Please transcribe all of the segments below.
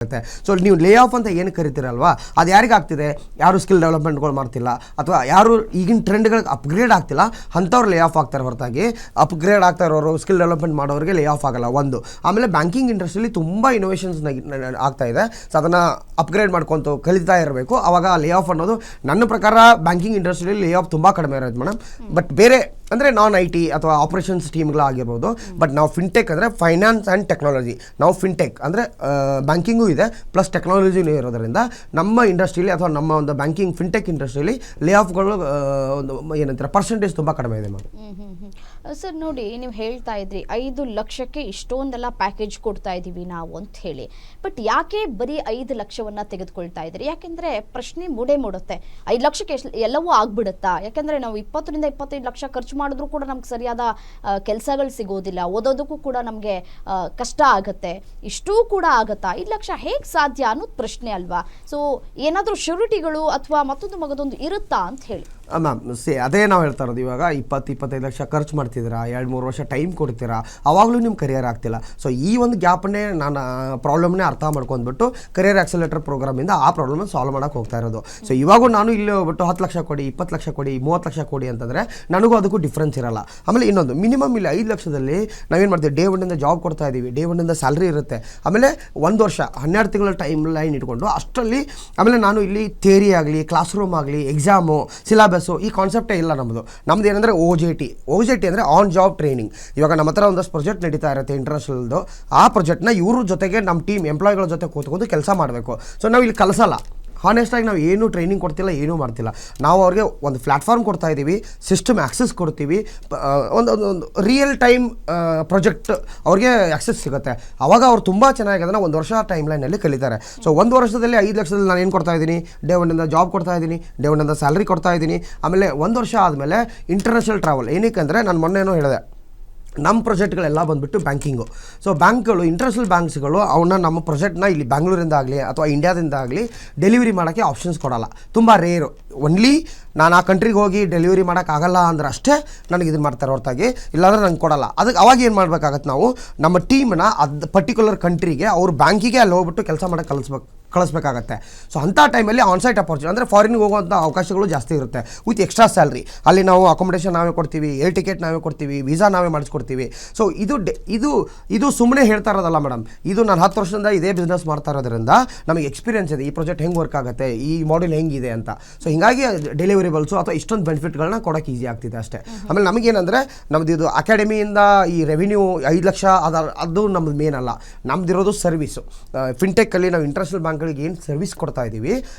So ನೀವು lay off ಅಂತ ಏನು ಕರಿತೀರಲ್ವಾ ಅದು ಯಾರಿಗೆ ಆಗ್ತಿದೆ, ಯಾರು ಸ್ಕಿಲ್ ಡೆವಲಪ್ಮೆಂಟ್ಗಳು ಮಾಡ್ತಿಲ್ಲ ಅಥವಾ ಯಾರು ಈಗಿನ ಟ್ರೆಂಡ್ಗಳಿಗೆ ಅಪ್ಗ್ರೇಡ್ ಆಗ್ತಿಲ್ಲ ಅಂಥವ್ರು ಲೇ ಆಫ್ ಆಗ್ತಾರೆ ಹೊರತಾಗಿ ಅಪ್ಗ್ರೇಡ್ ಆಗ್ತಾ ಇರೋರು ಸ್ಕಿಲ್ ಡೆವಲಪ್ಮೆಂಟ್ ಮಾಡೋರಿಗೆ ಲೇ ಆಫ್ ಆಗಲ್ಲ ಒಂದು. ಆಮೇಲೆ ಬ್ಯಾಂಕಿಂಗ್ ಇಂಡಸ್ಟ್ರಿಯಲ್ಲಿ ತುಂಬ ಇನೋವೇಷನ್ಸ್ ಆಗ್ತಾ ಇದೆ. ಸೊ ಅದನ್ನು ಅಪ್ಗ್ರೇಡ್ ಮಾಡ್ಕೊತ ಕಲಿತಾ ಇರಬೇಕು. ಆವಾಗ ಲೇ ಆಫ್ ಅನ್ನೋದು ನನ್ನ ಪ್ರಕಾರ ಬ್ಯಾಂಕಿಂಗ್ ಇಂಡಸ್ಟ್ರಿಯಲ್ಲಿ ಲೇ ಆಫ್ ತುಂಬ ಕಡಿಮೆ ಇರೋದು ಮೇಡಮ್. ಬಟ್ ಬೇರೆ ಅಂದರೆ ನಾನ್ ಐ ಟಿ ಅಥವಾ ಆಪರೇಷನ್ಸ್ ಟೀಮ್ಗಳಾಗಿರ್ಬೋದು. ಬಟ್ ನಾವು ಫಿನ್ಟೆಕ್ ಅಂದರೆ ಫೈನಾನ್ಸ್ ಆ್ಯಂಡ್ ಟೆಕ್ನಾಲಜಿ, ನಾವು ಫಿನ್ಟೆಕ್ ಅಂದರೆ ಬ್ಯಾಂಕಿಂಗು ಇದೆ ಪ್ಲಸ್ ಟೆಕ್ನಾಲಜಿನೂ ಇರೋದರಿಂದ ನಮ್ಮ ಇಂಡಸ್ಟ್ರಿಯಲ್ಲಿ ಅಥವಾ ನಮ್ಮ ಒಂದು ಬ್ಯಾಂಕಿಂಗ್ ಫಿನ್ಟೆಕ್ ಇಂಡಸ್ಟ್ರಿಯಲ್ಲಿ ಲೇ ಆಫ್ಗಳು ಒಂದು ಏನಂತಾರೆ ಪರ್ಸೆಂಟೇಜ್ ತುಂಬ ಕಡಿಮೆ ಇದೆ ಮ್ಯಾಮ್. ಸರ್ ನೋಡಿ, ನೀವು ಹೇಳ್ತಾ ಇದ್ರಿ 5 ಲಕ್ಷಕ್ಕೆ ಇಷ್ಟೊಂದೆಲ್ಲ ಪ್ಯಾಕೇಜ್ ಕೊಡ್ತಾ ಇದ್ದೀವಿ ನಾವು ಅಂತ ಹೇಳಿ. ಬಟ್ ಯಾಕೆ ಬರೀ 5 ಲಕ್ಷವನ್ನು ತೆಗೆದುಕೊಳ್ತಾ ಇದ್ರಿ? ಯಾಕೆಂದರೆ ಪ್ರಶ್ನೆ ಮೂಡುತ್ತೆ, 5 ಲಕ್ಷಕ್ಕೆ ಎಲ್ಲವೂ ಆಗ್ಬಿಡುತ್ತಾ? ಯಾಕೆಂದರೆ ನಾವು 20ರಿಂದ 25 ಲಕ್ಷ ಖರ್ಚು ಮಾಡಿದ್ರೂ ಕೂಡ ನಮ್ಗೆ ಸರಿಯಾದ ಕೆಲಸಗಳು ಸಿಗೋದಿಲ್ಲ, ಓದೋದಕ್ಕೂ ಕೂಡ ನಮಗೆ ಕಷ್ಟ ಆಗುತ್ತೆ, ಇಷ್ಟೂ ಕೂಡ ಆಗುತ್ತಾ? 5 ಲಕ್ಷ ಹೇಗೆ ಸಾಧ್ಯ ಅನ್ನೋದು ಪ್ರಶ್ನೆ ಅಲ್ವಾ? ಸೊ ಏನಾದರೂ ಶ್ಯೂರಿಟಿಗಳು ಅಥವಾ ಮತ್ತೊಂದು ಇರುತ್ತಾ ಅಂತ ಹೇಳಿ. ಮ್ಯಾಮ್ ಅದೇ ನಾವು ಹೇಳ್ತಾ ಇರೋದು, ಇವಾಗ 20-25 ಲಕ್ಷ ಖರ್ಚು ಮಾಡ್ತಿದ್ದೀರಾ, 2-3 ವರ್ಷ ಟೈಮ್ ಕೊಡ್ತೀರಾ, ಅವಾಗಲೂ ನಿಮ್ಮ ಕರಿಯರ್ ಆಗ್ತಿಲ್ಲ. ಸೊ ಈ ಒಂದು ಗ್ಯಾಪನ್ನೇ ನಾನು ಪ್ರಾಬ್ಲಮ್ನೇ ಅರ್ಥ ಮಾಡ್ಕೊಂಡ್ಬಿಟ್ಟು ಕರಿಯರ್ ಆಕ್ಸಲೇಟರ್ ಪ್ರೋಗ್ರಾಮಿಂದ ಆ ಪ್ರಾಬ್ಲಮ್ನ ಸಾಲ್ವ್ ಮಾಡೋಕ್ಕೆ ಹೋಗ್ತಾ ಇರೋದು. ಸೊ ಇವಾಗೂ ನಾನು ಇಲ್ಲಿ ಹೋಗ್ಬಿಟ್ಟು 10 ಲಕ್ಷ ಕೊಡಿ, 20 ಲಕ್ಷ ಕೊಡಿ, 30 ಲಕ್ಷ ಕೊಡಿ ಅಂತಂದರೆ ನನಗೂ ಅದಕ್ಕೂ ಡಿಫ್ರೆನ್ಸ್ ಇರಲ್ಲ. ಆಮೇಲೆ ಇನ್ನೊಂದು ಮಿನಿಮಮ್ ಇಲ್ಲಿ 5 ಲಕ್ಷದಲ್ಲಿ ನಾವೇನು ಮಾಡ್ತೀವಿ, ಡೇ ಒನ್ನಿಂದ ಜಾಬ್ ಕೊಡ್ತಾ ಇದ್ದೀವಿ, ಡೇ ಒನ್ನಿಂದ ಸ್ಯಾಲ್ರಿ ಇರುತ್ತೆ. ಆಮೇಲೆ 1 ವರ್ಷ 12 ತಿಂಗಳ ಟೈಮ್ ಲೈನ್ ಇಟ್ಕೊಂಡು ಅಷ್ಟರಲ್ಲಿ ಆಮೇಲೆ ನಾನು ಇಲ್ಲಿ ಥಿಯರಿ ಆಗಲಿ, ಕ್ಲಾಸ್ ರೂಮ್ ಆಗಲಿ, ಎಕ್ಸಾಮು, ಸಿಲೆಬಸ್ಸು, ಈ ಕಾನ್ಸೆಪ್ಟೇ ಇಲ್ಲ ನಮ್ಮದು ಏನಂದರೆ ಓ ಜೆ ಟಿ ಅಂದರೆ ಆನ್ ಜಾಬ್ ಟ್ರೈನಿಂಗ್. ಇವಾಗ ನಮ್ಮ ಹತ್ರ ಒಂದಷ್ಟು ಪ್ರಾಜೆಕ್ಟ್ ನಡೀತಾ ಇರುತ್ತೆ ಇಂಟರ್ನ್ಯಾಷನಲ್ದು. ಆ ಪ್ರಾಜೆಕ್ಟ್ನ ಇವ್ರ ಜೊತೆಗೆ ನಮ್ಮ ಟೀಮ್ ಎಂಪ್ಲಾಯ್ಗಳ ಜೊತೆ ಕೂತ್ಕೊಂಡು ಕೆಲಸ ಮಾಡಬೇಕು. ಸೊ ನಾವು ಇಲ್ಲಿ ಕಲಿಸಲ್ಲ, ಹಾನೆಸ್ಟಾಗಿ ನಾವು ಏನೂ ಟ್ರೈನಿಂಗ್ ಕೊಡ್ತಿಲ್ಲ, ಏನೂ ಮಾಡ್ತಿಲ್ಲ. ನಾವು ಅವ್ರಿಗೆ ಒಂದು ಪ್ಲ್ಯಾಟ್ಫಾರ್ಮ್ ಕೊಡ್ತಾ ಇದ್ದೀವಿ, ಸಿಸ್ಟಮ್ ಆ್ಯಕ್ಸೆಸ್ ಕೊಡ್ತೀವಿ, ಒಂದು ರಿಯಲ್ ಟೈಮ್ ಪ್ರಾಜೆಕ್ಟ್ ಅವ್ರಿಗೆ ಆ್ಯಕ್ಸೆಸ್ ಸಿಗುತ್ತೆ. ಆವಾಗ ಅವ್ರು ತುಂಬ ಚೆನ್ನಾಗಿ ಅದನ್ನು 1 ವರ್ಷ ಟೈಮ್ ಲೈನಲ್ಲಿ ಕಲಿತಾರೆ. ಸೊ 1 ವರ್ಷದಲ್ಲಿ 5 ಲಕ್ಷದಲ್ಲಿ ನಾನು ಏನು ಕೊಡ್ತಾ ಇದ್ದೀನಿ, ಡೇ ಒನ್ನಿಂದ ಜಾಬ್ ಕೊಡ್ತಾ ಇದ್ದೀನಿ, ಡೇ ಒನ್ನಿಂದ ಸ್ಯಾಲ್ರಿ ಕೊಡ್ತಾ ಇದ್ದೀನಿ. ಆಮೇಲೆ 1 ವರ್ಷ ಆದಮೇಲೆ ಇಂಟರ್ನ್ಯಾಷನಲ್ ಟ್ರಾವೆಲ್. ಏನಕ್ಕೆ ಅಂದರೆ ನಾನು ಮೊನ್ನೆನೂ ಹೇಳಿದೆ, ನಮ್ಮ ಪ್ರಾಜೆಕ್ಟ್ಗಳೆಲ್ಲ ಬಂದುಬಿಟ್ಟು ಬ್ಯಾಂಕಿಂಗು. ಸೊ ಬ್ಯಾಂಕ್ಗಳು, ಇಂಟರ್ನ್ಯಾಷನಲ್ ಬ್ಯಾಂಕ್ಸ್ಗಳು ಅವನ್ನ ನಮ್ಮ ಪ್ರಾಜೆಕ್ಟ್ನ ಇಲ್ಲಿ ಬ್ಯಾಂಗ್ಳೂರಿಂದ ಆಗಲಿ ಅಥವಾ ಇಂಡಿಯಾದಿಂದ ಆಗಲಿ ಡೆಲಿವರಿ ಮಾಡೋಕ್ಕೆ ಆಪ್ಷನ್ಸ್ ಕೊಡೋಲ್ಲ, ತುಂಬ ರೇರು. ಒನ್ಲಿ ನಾನು ಆ ಕಂಟ್ರಿಗೆ ಹೋಗಿ ಡೆಲಿವರಿ ಮಾಡೋಕ್ಕಾಗಲ್ಲ ಅಂದ್ರೆ ಅಷ್ಟೇ ನನಗೆ ಇದನ್ನು ಮಾಡ್ತಾರೆ ಹೊರತಾಗಿ, ಇಲ್ಲಾಂದ್ರೆ ನಂಗೆ ಕೊಡಲ್ಲ. ಅದಕ್ಕೆ ಅವಾಗ ಏನು ಮಾಡಬೇಕಾಗತ್ತೆ, ನಾವು ನಮ್ಮ ಟೀಮನ್ನ ಅದು ಪರ್ಟಿಕ್ಯುಲರ್ ಕಂಟ್ರಿಗೆ ಅವ್ರ ಬ್ಯಾಂಕಿಗೆ ಅಲ್ಲಿ ಹೋಗ್ಬಿಟ್ಟು ಕೆಲಸ ಮಾಡೋಕ್ಕೆ ಕಳಿಸ್ಬೇಕಾಗತ್ತೆ. ಸೊ ಅಂಥ ಟೈಮಲ್ಲಿ ಆನ್ಸೈಟ್ ಅಪಾರ್ಚುನಿಟಿ ಅಂದರೆ ಫಾರಿನ್ಗೆ ಹೋಗುವಂಥ ಅವಕಾಶಗಳು ಜಾಸ್ತಿ ಇರುತ್ತೆ ವಿತ್ ಎಕ್ಸ್ಟ್ರಾ ಸ್ಯಾಲ್ರಿ. ಅಲ್ಲಿ ನಾವು ಅಕೊಮಡೇಷನ್ ನಾವೇ ಕೊಡ್ತೀವಿ, ಏರ್ ಟಿಕೆಟ್ ನಾವೇ ಕೊಡ್ತೀವಿ, ವೀಸಾ ನಾವೇ ಮಾಡಿಸ್ಕೊಡ್ತೀವಿ. ಸೊ ಇದು ಸುಮ್ಮನೆ ಹೇಳ್ತಾ ಇರೋದಲ್ಲ ಮೇಡಮ್, ಇದು ನಾನು 10 ವರ್ಷದಿಂದ ಇದೇ ಬಿಸ್ನೆಸ್ ಮಾಡ್ತಾ ಇರೋದ್ರಿಂದ ನಮಗೆ ಎಕ್ಸ್ಪೀರಿಯನ್ಸ್ ಇದೆ, ಈ ಪ್ರಾಜೆಕ್ಟ್ ಹೆಂಗೆ ವರ್ಕ್ ಆಗುತ್ತೆ, ಈ ಮಾಡೆಲ್ ಹೆಂಗಿದೆ ಅಂತ. ಸೊ ಹೀಗಾಗಿ ಡೆಲಿವರಿಬಲ್ಸು ಅಥವಾ ಇಷ್ಟೊಂದು ಬೆನಿಫಿಟ್ಗಳನ್ನ ಕೊಡೋಕ್ಕೆ ಈಸಿ ಆಗ್ತಿದೆ ಅಷ್ಟೇ. ಆಮೇಲೆ ನಮಗೇನಂದರೆ ನಮ್ಮದು ಇದು ಅಕಾಡೆಮಿಯಿಂದ ಈ ರೆವಿನ್ಯೂ 5 ಲಕ್ಷ ಅದು ನಮ್ಮದು ಮೇನ್ ಅಲ್ಲ. ನಮ್ಮದಿರೋದು ಸರ್ವಿಸು. ಫಿನ್ಟೆಕ್ಕಲ್ಲಿ ನಾವು ಇಂಟರ್ನ್ಯಾಷನಲ್ ಬ್ಯಾಂಕ್ಗಳಿಗೆ ಏನು ಸರ್ವಿಸ್ ಕೊಡ್ತಾ ಇದ್ದೀವಿ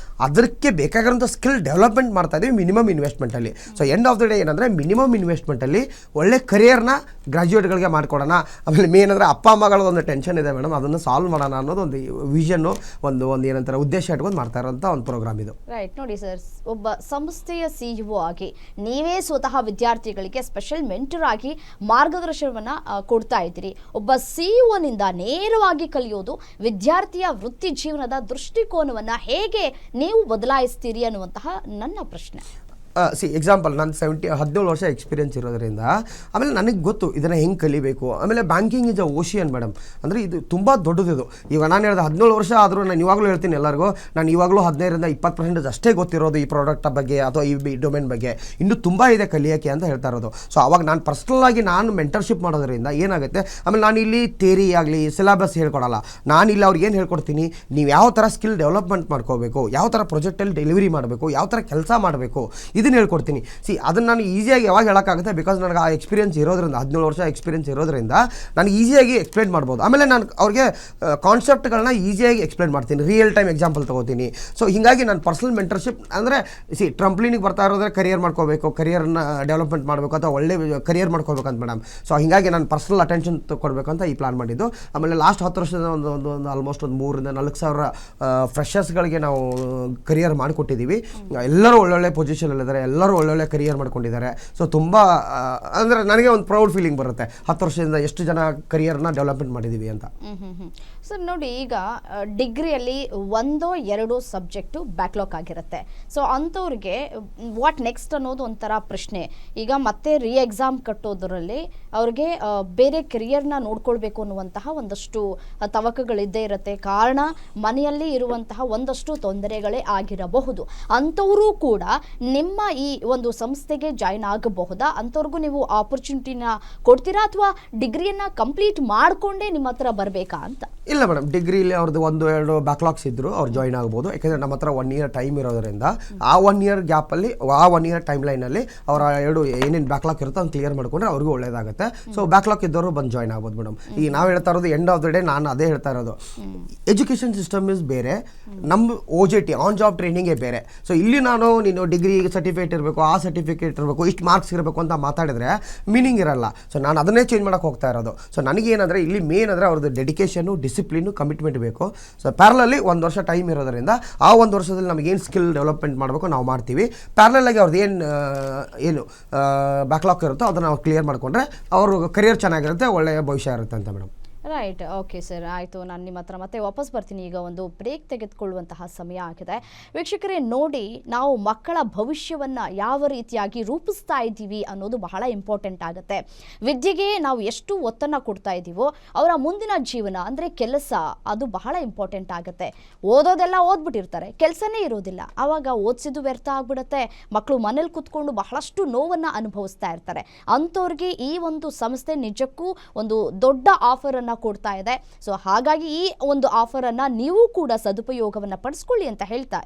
ಅದಕ್ಕೆ ಬೇಕಾಗಿರೋಂಥ ಸ್ಕಿಲ್ ಡೆವಲಪ್ಮೆಂಟ್ ಮಾಡ್ತಾ ಇದ್ದೀವಿ ಮಿನಿಮಮ್ ಇನ್ವೆಸ್ಟ್ಮೆಂಟಲ್ಲಿ. So end of the day ಏನಂದರೆ ಮಿನಿಮಮ್ ಇನ್ವೆಸ್ಟ್ಮೆಂಟಲ್ಲಿ ಒಳ್ಳೆ ಕರಿಯರ್ನ ಗ್ರಾಜ್ಯುಯೇಟ್ಗಳಿಗೆ ಮಾಡಿಕೊಡೋಣ. ಆಮೇಲೆ ಮೇನ್ ಅಂದರೆ ಅಪ್ಪ ಅಮ್ಮಗಳದ್ದು ಒಂದು ಟೆನ್ಷನ್ ಇದೆ ಮೇಡಮ್, ಅದನ್ನು ಸಾಲ್ವ್ ಮಾಡೋಣ ಅನ್ನೋದು ಒಂದು ವಿಷನ್ನು, ಒಂದು ಏನಂತಾರೆ ಉದ್ದೇಶ ಇಟ್ಕೊಂಡು ಮಾಡ್ತಾ ಇರೋಂಥ ಒಂದು ಪ್ರೋಗ್ರಾಮ್ ಇದು. ರೈಟ್. ನೋಡಿ ಸರ್, ಒಬ್ಬ ಸಂಸ್ಥೆಯ ಸಿಇಒ ಆಗಿ ನೀವೇ ಸ್ವತಃ ವಿದ್ಯಾರ್ಥಿಗಳಿಗೆ ಸ್ಪೆಷಲ್ ಮೆಂಟರ್ ಆಗಿ ಮಾರ್ಗದರ್ಶನವನ್ನು ಕೊಡ್ತಾ ಇದ್ದೀರಿ. ಒಬ್ಬ ಸಿಇಒನಿಂದ ನೇರವಾಗಿ ಕಲಿಯೋದು ವಿದ್ಯಾರ್ಥಿಯ ವೃತ್ತಿ ಜೀವನದ ದೃಷ್ಟಿಕೋನವನ್ನು ಹೇಗೆ ನೀವು ಬದಲಾಯಿಸ್ತೀರಿ ಅನ್ನುವಂತಹ ನನ್ನ ಪ್ರಶ್ನೆ. ಎಕ್ಸಾಂಪಲ್ ನಾನು 17 ವರ್ಷ ಎಕ್ಸ್ಪೀರಿಯನ್ಸ್ ಇರೋದ್ರಿಂದ ಆಮೇಲೆ ನನಗೆ ಗೊತ್ತು ಇದನ್ನು ಹೆಂಗೆ ಕಲಿಬೇಕು. ಆಮೇಲೆ banking is a ocean madam, ಅಂದರೆ ಇದು ತುಂಬ ದೊಡ್ಡದಿದು. ಈಗ ನಾನು ಹೇಳಿದೆ 17 ವರ್ಷ ಆದರೂ ನಾನು ಇವಾಗಲೂ ಹೇಳ್ತೀನಿ ಎಲ್ಲರಿಗೂ, ನಾನು ಇವಾಗಲೂ 15ರಿಂದ 20% ಅಷ್ಟೇ ಗೊತ್ತಿರೋದು ಈ ಪ್ರಾಡಕ್ಟ್ ಬಗ್ಗೆ ಅಥವಾ ಈ ಡೊಮೇನ್ ಬಗ್ಗೆ, ಇನ್ನೂ ತುಂಬ ಇದೆ ಕಲಿಯೋಕ್ಕೆ ಅಂತ ಹೇಳ್ತಾ ಇರೋದು. ಸೊ ಅವಾಗ ನಾನು ಪರ್ಸ್ನಲಾಗಿ ನಾನು ಮೆಂಟರ್ಶಿಪ್ ಮಾಡೋದ್ರಿಂದ ಏನಾಗುತ್ತೆ, ಆಮೇಲೆ ನಾನು ಇಲ್ಲಿ ಥಿಯರಿ ಆಗಲಿ ಸಿಲೆಬಸ್ ಹೇಳ್ಕೊಡಲ್ಲ. ನಾನು ಇಲ್ಲಿ ಅವ್ರಿಗೆ ಏನು ಹೇಳ್ಕೊಡ್ತೀನಿ, ನೀವು ಯಾವ ಥರ ಸ್ಕಿಲ್ ಡೆವಲಪ್ಮೆಂಟ್ ಮಾಡ್ಕೋಬೇಕು, ಯಾವ ಥರ ಪ್ರಾಜೆಕ್ಟಲ್ಲಿ ಡೆಲಿವರಿ ಮಾಡಬೇಕು, ಯಾವ ಥರ ಕೆಲಸ ಮಾಡಬೇಕು, ಇದನ್ನು ಹೇಳ್ಕೊಡ್ತೀನಿ. ಅದನ್ನು ನಾನು ಈಸಿಯಾಗಿ ಯಾವಾಗ ಹೇಳೋಕ್ಕಾಗುತ್ತೆ, ಬಿಕಾಸ್ ನನಗೆ ಆ ಎಕ್ಸ್ಪೀರಿಯನ್ಸ್ ಇರೋದ್ರಿಂದ 17 ವರ್ಷ ಎಕ್ಸ್ಪೀರಿಯನ್ಸ್ ಇರೋದ್ರಿಂದ ನಾನು ಈಸಿಯಾಗಿ ಎಕ್ಸ್ಪ್ಲೇನ್ ಮಾಡ್ಬೋದು. ಆಮೇಲೆ ನಾನು ಅವ್ರಿಗೆ ಕಾನ್ಸೆಪ್ಟ್ಗಳನ್ನ ಈಸಿಯಾಗಿ ಎಕ್ಸ್ಪ್ಲೇನ್ ಮಾಡ್ತೀನಿ, ರಿಯಲ್ ಟೈಮ್ ಎಕ್ಸಾಂಪಲ್ ತೊಗೋತೀನಿ. ಸೊ ಹೀಗಾಗಿ ನಾನು ಪರ್ಸನಲ್ ಮೆಂಟರ್ಶಿಪ್ ಅಂದರೆ ಟ್ರಂಪ್ಲಿನಿಗೆ ಬರ್ತಾ ಇರೋದ್ರೆ ಕರಿಯರ್ ಮಾಡ್ಕೋಬೇಕು, ಕರಿಯರ್ನ ಡೆವಲಪ್ಮೆಂಟ್ ಮಾಡಬೇಕು ಅಥವಾ ಒಳ್ಳೆ ಕರಿಯರ್ ಮಾಡ್ಕೋಬೇಕಂತ ಮೇಡಮ್. ಸೊ ಹೀಗಾಗಿ ನಾನು ಪರ್ಸನಲ್ ಅಟೆನ್ಷನ್ ಕೊಡಬೇಕಂತ ಈ ಪ್ಲಾನ್ ಮಾಡಿದ್ದು. ಆಮೇಲೆ ಲಾಸ್ಟ್ 10 ವರ್ಷದ ಒಂದು ಆಲ್ಮೋಸ್ಟ್ ಒಂದು 3,000-4,000 ಫ್ರೆಷರ್ಸ್ಗಳಿಗೆ ನಾವು ಕರಿಯರ್ ಮಾಡಿಕೊಟ್ಟಿದ್ದೀವಿ. ಎಲ್ಲರೂ ಒಳ್ಳೊಳ್ಳೆ ಪೊಸಿಷನಲ್ಲಿದ್ದಾರೆ. ಇದ್ದಾರೆ, ಎಲ್ಲರೂ ಒಳ್ಳೊಳ್ಳೆ ಕರಿಯರ್ ಮಾಡ್ಕೊಂಡಿದ್ದಾರೆ. ಸೊ ತುಂಬ ಅಂದರೆ ನನಗೆ ಒಂದು ಪ್ರೌಡ್ ಫೀಲಿಂಗ್ ಬರುತ್ತೆ 10 ವರ್ಷದಿಂದ ಎಷ್ಟು ಜನ ಕರಿಯರ್ನ ಡೆವಲಪ್ಮೆಂಟ್ ಮಾಡಿದ್ದೀವಿ ಅಂತ. ಸರ್ ನೋಡಿ, ಈಗ ಡಿಗ್ರಿಯಲ್ಲಿ 1-2 ಸಬ್ಜೆಕ್ಟು ಬ್ಯಾಕ್ಲಾಗ್ ಆಗಿರುತ್ತೆ. ಸೊ ಅಂಥವ್ರಿಗೆ ವಾಟ್ ನೆಕ್ಸ್ಟ್ ಅನ್ನೋದು ಒಂಥರ ಪ್ರಶ್ನೆ. ಈಗ ಮತ್ತೆ ಎಕ್ಸಾಮ್ ಕಟ್ಟೋದರಲ್ಲಿ ಅವ್ರಿಗೆ ಬೇರೆ ಕೆರಿಯರ್ನ ನೋಡ್ಕೊಳ್ಬೇಕು ಅನ್ನುವಂತಹ ಒಂದಷ್ಟು ತವಕಗಳಿದ್ದೇ ಇರುತ್ತೆ. ಕಾರಣ ಮನೆಯಲ್ಲಿ ಇರುವಂತಹ ಒಂದಷ್ಟು ತೊಂದರೆಗಳೇ ಆಗಿರಬಹುದು. ಅಂಥವರು ಕೂಡ ನಿಮ್ಮ ಈ ಒಂದು ಸಂಸ್ಥೆಗೆ ಜಾಯ್ನ್ ಆಗಬಹುದಾ? ಅಂಥವ್ರಿಗೂ ನೀವು ಆಪರ್ಚುನಿಟಿನ ಕೊಡ್ತೀರಾ ಅಥವಾ ಡಿಗ್ರಿಯನ್ನು ಕಂಪ್ಲೀಟ್ ಮಾಡಿಕೊಂಡೇ ನಿಮ್ಮ ಹತ್ರ ಬರಬೇಕಾ ಅಂತ? ಇಲ್ಲ ಮೇಡಮ್, ಡಿಗ್ರಿಲಿ ಅವ್ರದ್ದು 1-2 ಬ್ಯಾಕ್ಲಾಗ್ಸ್ ಇದ್ದರು ಅವ್ರು ಜಾಯ್ನ್ ಆಗ್ಬೋದು. ಯಾಕೆಂದರೆ ನಮ್ಮ ಹತ್ರ 1 ಇಯರ್ ಟೈಮ್ ಇರೋದರಿಂದ ಆ 1 ಇಯರ್ ಗ್ಯಾಪಲ್ಲಿ, ಆ 1 ಇಯರ್ ಟೈಮ್ ಲೈನಲ್ಲಿ ಅವರ ಏನೇನು ಬ್ಯಾಕ್ಲಾಗ್ ಇರುತ್ತೋ ಅವ್ನು ಕ್ಲಿಯರ್ ಮಾಡ್ಕೊಂಡ್ರೆ ಅವ್ರಿಗೂ ಒಳ್ಳೇದಾಗುತ್ತೆ. ಸೊ ಬ್ಯಾಕ್ಲಾಗ್ ಇದ್ದವರು ಬಂದು ಜಾಯ್ನ್ ಆಗ್ಬೋದು ಮೇಡಮ್. ಈಗ ನಾವು ಹೇಳ್ತಾ ಇರೋದು ಎಂಡ್ ಆಫ್ ದ ಡೇ ನಾನು ಅದೇ ಹೇಳ್ತಾ ಇರೋದು, ಎಜುಕೇಷನ್ ಸಿಸ್ಟಮ್ ಇಸ್ ಬೇರೆ, ನಮ್ಮ OJT ಆನ್ ಜಾಬ್ ಟ್ರೈನಿಂಗೇ ಬೇರೆ. ಸೊ ಇಲ್ಲಿ ನೀನು ಡಿಗ್ರಿ ಸರ್ಟಿಫಿಕೇಟ್ ಇರಬೇಕು, ಆ ಸರ್ಟಿಫಿಕೇಟ್ ಇರಬೇಕು, ಇಷ್ಟು ಮಾರ್ಕ್ಸ್ ಇರಬೇಕು ಅಂತ ಮಾತಾಡಿದ್ರೆ ಮೀನಿಂಗ್ ಇರಲ್ಲ. ಸೊ ನಾನು ಅದನ್ನೇ ಚೇಂಜ್ ಮಾಡೋಕೆ ಹೋಗ್ತಾ ಇರೋದು. ಸೊ ನನಗೇನಂದರೆ ಇಲ್ಲಿ ಮೇನ್ ಅಂದರೆ ಅವ್ರದ್ದು ಡೆಡಿಕೇಶನು, ಡಿಸಿಪ್ಲಿನು, ಕಮಿಟ್ಮೆಂಟ್ ಬೇಕು. ಸೊ ಪ್ಯಾರಲಲ್ಲಿ 1 ವರ್ಷ ಟೈಮ್ ಇರೋದರಿಂದ ಆ 1 ವರ್ಷದಲ್ಲಿ ನಮಗೇನು ಸ್ಕಿಲ್ ಡೆವಲಪ್ಮೆಂಟ್ ಮಾಡಬೇಕು ನಾವು ಮಾಡ್ತೀವಿ. ಪ್ಯಾರಲಾಗಿ ಅವ್ರದ್ದು ಏನು ಬ್ಯಾಕ್ಲಾಗ್ ಇರುತ್ತೋ ಅದನ್ನು ನಾವು ಕ್ಲಿಯರ್ ಮಾಡಿಕೊಂಡ್ರೆ ಅವರು ಕರಿಯರ್ ಚೆನ್ನಾಗಿರುತ್ತೆ, ಒಳ್ಳೆಯ ಭವಿಷ್ಯ ಇರುತ್ತೆ ಅಂತ ಮೇಡಮ್. ರೈಟ್, ಓಕೆ ಸರ್, ಆಯಿತು. ನಾನು ನಿಮ್ಮ ಹತ್ರ ಮತ್ತೆ ವಾಪಸ್ ಬರ್ತೀನಿ. ಈಗ ಒಂದು ಬ್ರೇಕ್ ತೆಗೆದುಕೊಳ್ಳುವಂತಹ ಸಮಯ ಆಗಿದೆ. ವೀಕ್ಷಕರೇ ನೋಡಿ, ನಾವು ಮಕ್ಕಳ ಭವಿಷ್ಯವನ್ನು ಯಾವ ರೀತಿಯಾಗಿ ರೂಪಿಸ್ತಾ ಇದ್ದೀವಿ ಅನ್ನೋದು ಬಹಳ ಇಂಪಾರ್ಟೆಂಟ್ ಆಗುತ್ತೆ. ವಿದ್ಯೆಗೆ ನಾವು ಎಷ್ಟು ಒತ್ತನ್ನು ಕೊಡ್ತಾ ಇದ್ದೀವೋ ಅವರ ಮುಂದಿನ ಜೀವನ ಅಂದರೆ ಕೆಲಸ, ಅದು ಬಹಳ ಇಂಪಾರ್ಟೆಂಟ್ ಆಗುತ್ತೆ. ಓದೋದೆಲ್ಲ ಓದ್ಬಿಟ್ಟಿರ್ತಾರೆ, ಕೆಲಸನೇ ಇರೋದಿಲ್ಲ. ಆವಾಗ ಓದಿಸಿದ್ದು ವ್ಯರ್ಥ ಆಗಿಬಿಡುತ್ತೆ. ಮಕ್ಕಳು ಮನೇಲಿ ಕೂತ್ಕೊಂಡು ಬಹಳಷ್ಟು ನೋವನ್ನು ಅನುಭವಿಸ್ತಾ ಇರ್ತಾರೆ. ಅಂಥವ್ರಿಗೆ ಈ ಒಂದು ಸಂಸ್ಥೆ ನಿಜಕ್ಕೂ ಒಂದು ದೊಡ್ಡ ಆಫರನ್ನು ಕೊಡ್ತಾ ಇದೆ. ಸೊ ಹಾಗಾಗಿ ಈ ಒಂದು ಆಫರ್ ಅನ್ನ ನೀವು ಕೂಡ ಸದುಪಯೋಗವನ್ನ ಪಡಿಸ್ಕೊಳ್ಳಿ ಅಂತ ಹೇಳ್ತಾ